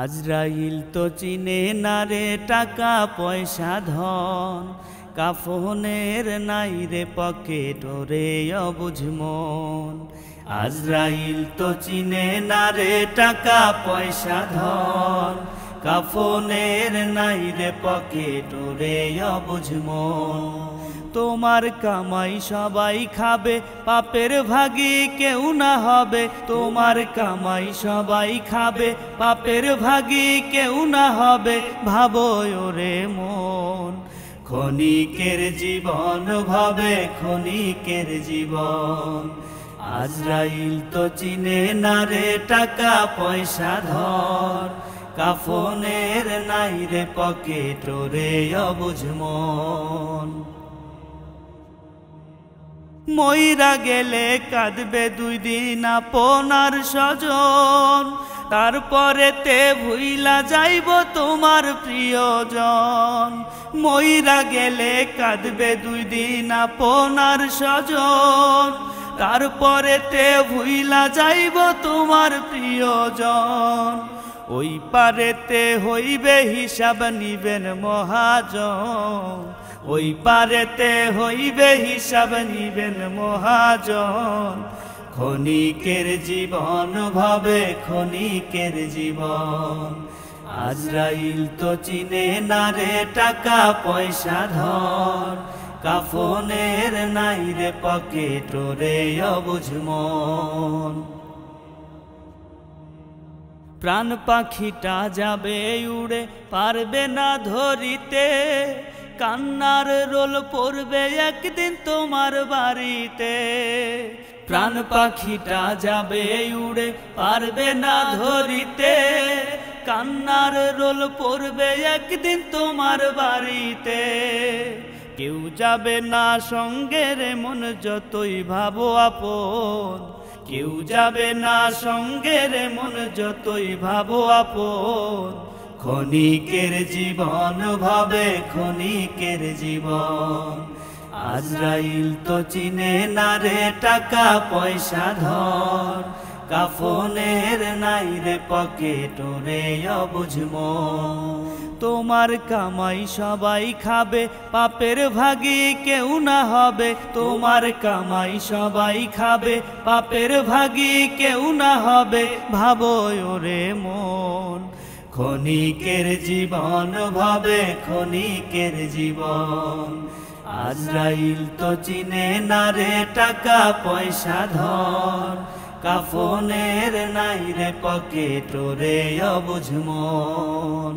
আজরাইল তো চিনে না রে টাকা পয়সা ধন, কাফনের নাই রে পকেট ওরে অবুঝ মন। আজরাইল তো চিনে না রে টাকা পয়সা ধন, কাফনের নাই রে পকেট ওরে অবুঝ মন। তোমার কামাই সবাই খাবে, পাপের ভাগী কেউ না হবে। তোমার কামাই সবাই খাবে, পাপের ভাগী কেউ না হবে। ভাবো ওরে মন, ক্ষণিকের জীবন ভাবে ক্ষণিকের জীবন। আজরাইল তো চিনে না রে টাকা পয়সা ধন, কাফনের নাই রে পকেট ওরে অবুঝ মন। মইরা গেলে কাঁদবে 2 দিন আপনার স্বজন, তারপরেতে ভুইলা যাইব তোমার প্রিয়জন। মইরা গেলে কাঁদবে 2 দিন আপনার স্বজন, তারপরেতে ভুইলা যাইব তোমার প্রিয়জন। ওই পারেতে হইবে হিসাব নিবেন মহাজন, ওই পারেতে হইবে হিসাব নিবেন মহাজন। ক্ষণিকের জীবন ভাবে ক্ষণিকের জীবন। আজরাইল তো চিনে না রে টাকা পয়সা ধন, কাফনের নাই রে পকেট ওরে অবুঝ মন। প্রাণ পাখিটা যাবে উড়ে পারবে না ধরিতে, কান্নার রোল পড়বে একদিন তোমার বাড়িতে। প্রাণ পাখিটা যাবে উড়ে পারবে না ধরিতে, কান্নার রোল পড়বে একদিন তোমার বাড়িতে। কেউ যাবে না সঙ্গে রে মন যতই ভাবো আপন, কেউ যাবে না সঙ্গে রে মন যতই ভাবো আপন। ক্ষণিকের জীবন ভাবে ক্ষণিকের জীবন। আজরাইল তো চিনে না রে টাকা পয়সা ধন, কাফনের নাই রে পকেট ওরে অবুঝ মন। তোমার কামাই সবাই খাবে, পাপের ভাগী কেউ না হবে। তোমার কামাই সবাই খাবে, পাপের ভাগী কেউ না হবে। ভাবো ওরে মন, ক্ষণিকের জীবন ভাবে ক্ষণিকের জীবন। আজরাইল তো চিনে না রে টাকা পয়সা ধন, কাফনের নাই রে পকেট ওরে অবুঝ মন।